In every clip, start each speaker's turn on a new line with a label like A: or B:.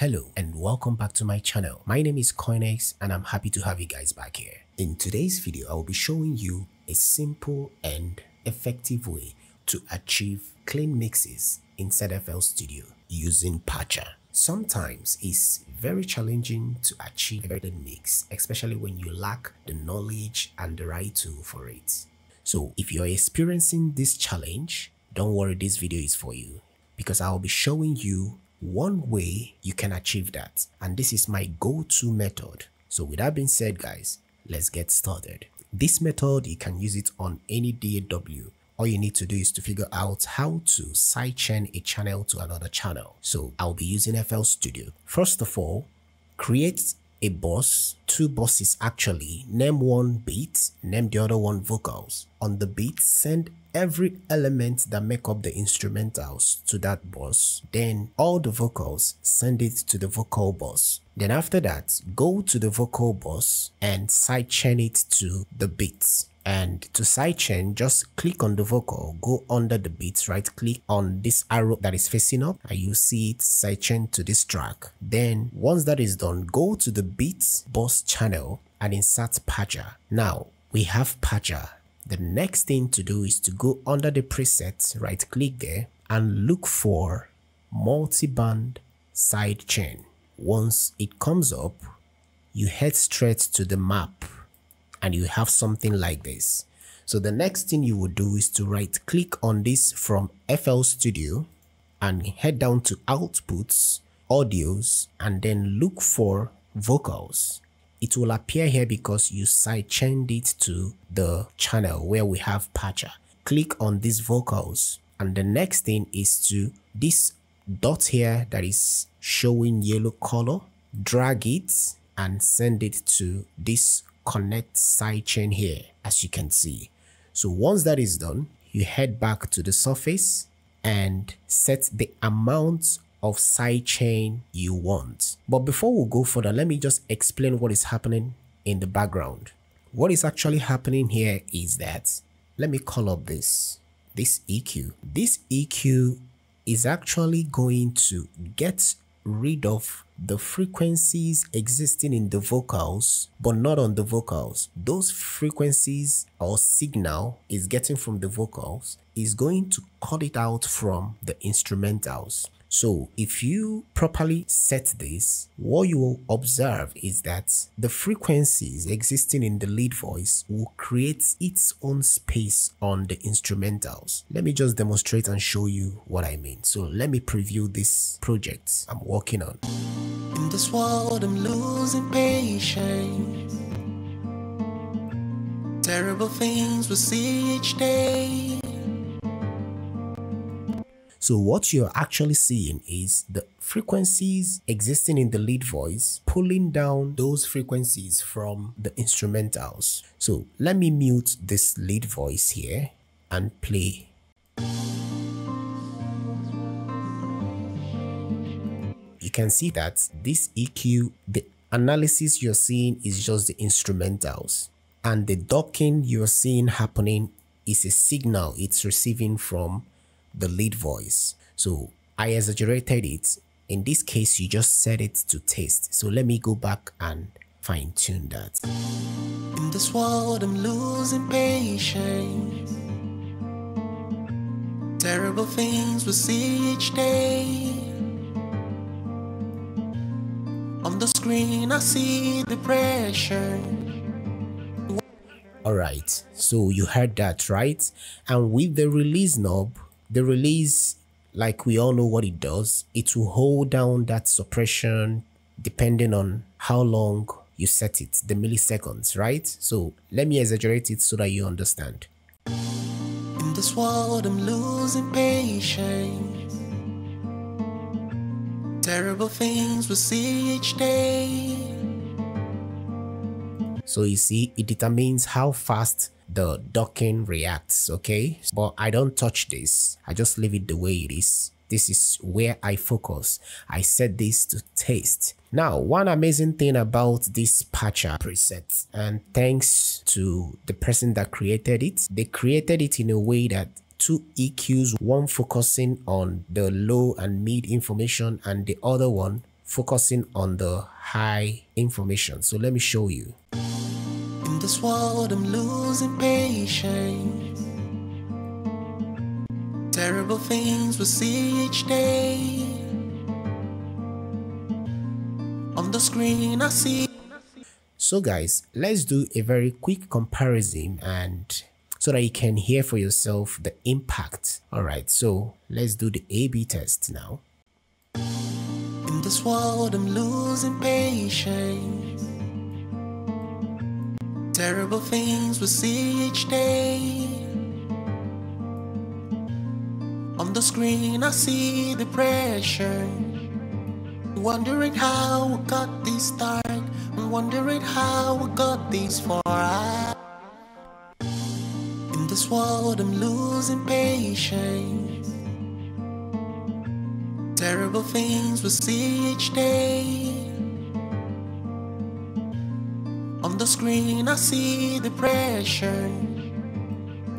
A: Hello and welcome back to my channel. My name is Coinx and I'm happy to have you guys back here. In today's video, I will be showing you a simple and effective way to achieve clean mixes inside FL Studio using Patcher. Sometimes it's very challenging to achieve a very clean mix, especially when you lack the knowledge and the right tool for it. So if you're experiencing this challenge, don't worry, this video is for you because I'll be showing you one way you can achieve that, and this is my go-to method. So with that being said, guys, let's get started. This method, you can use it on any DAW. All you need to do is to figure out how to sidechain a channel to another channel. So I'll be using FL Studio. First of all, create a bus, two buses actually. Name one beat, name the other one vocals. On the beat, send every element that make up the instrumentals to that bus. Then all the vocals, send it to the vocal bus. Then after that, go to the vocal bus and sidechain it to the beats. And to sidechain, just click on the vocal, go under the beats, right click on this arrow that is facing up, and you see it sidechain to this track. Then once that is done, go to the beats bus channel and insert Patcher. Now we have Patcher. The next thing to do is to go under the preset, right click there and look for multi-band sidechain. Once it comes up, you head straight to the map and you have something like this. So the next thing you would do is to right click on this from FL Studio and head down to outputs, audios, and then look for vocals. It will appear here because you sidechained it to the channel where we have Patcher. Click on these vocals, and the next thing is to this dot here that is showing yellow color, drag it and send it to this connect sidechain here, as you can see. So once that is done, you head back to the surface and set the amount of sidechain you want. But before we go further, let me just explain what is happening in the background. What is actually happening here is that, let me call up this EQ. This EQ is actually going to get rid of the frequencies existing in the vocals but not on the vocals. Those frequencies or signal is getting from the vocals is going to cut it out from the instrumentals. So if you properly set this, what you will observe is that the frequencies existing in the lead voice will create its own space on the instrumentals. Let me just demonstrate and show you what I mean. So let me preview this project I'm working on.
B: In this world I'm losing patience. Terrible things we see each day.
A: So what you're actually seeing is the frequencies existing in the lead voice pulling down those frequencies from the instrumentals. So let me mute this lead voice here and play. You can see that this EQ, the analysis you're seeing is just the instrumentals, and the docking you're seeing happening is a signal it's receiving from the lead voice. So I exaggerated it. In this case, you just set it to taste. So let me go back and fine tune that.
B: In this world I'm losing patience. Terrible things we see each day. On the screen I see depression.
A: Alright, so you heard that, right? And with the release knob, the release, like we all know what it does, it will hold down that suppression depending on how long you set it, the milliseconds, right? So let me exaggerate it so that you understand.
B: In this world I'm losing patience. Terrible things we see each day.
A: So you see, it determines how fast the docking reacts, okay? But I don't touch this. I just leave it the way it is. This is where I focus. I set this to taste. Now, one amazing thing about this Patcher preset, and thanks to the person that created it, they created it in a way that two EQs, one focusing on the low and mid information and the other one focusing on the high information. So let me show you.
B: In this world I'm losing patience. Terrible things we see each day. On the screen I see.
A: So guys, let's do a very quick comparison and so that you can hear for yourself the impact. Alright, so let's do the A/B test now.
B: In this world I'm losing patience. Terrible things we see each day. On the screen I see the pressure. Wondering how we got this start. Wondering how we got this far. In this world I'm losing patience. Terrible things we see each day. On the screen I see the pressure.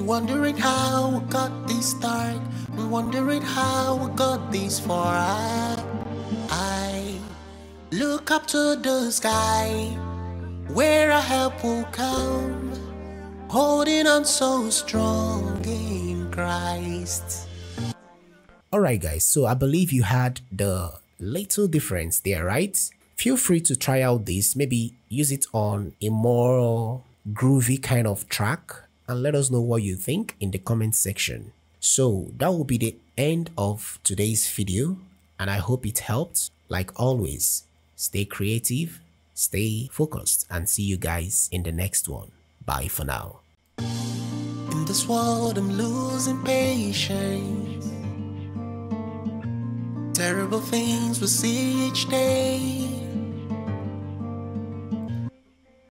B: Wondering how we got this start. Wondering how we got this far. I look up to the sky, where our help will come, holding on so strong in Christ.
A: Alright guys, so I believe you had the little difference there, right? Feel free to try out this, maybe use it on a more groovy kind of track and let us know what you think in the comment section. So that will be the end of today's video and I hope it helped. Like always, stay creative, stay focused, and see you guys in the next one. Bye for now.
B: In this world I'm losing patience. Terrible things we see each day.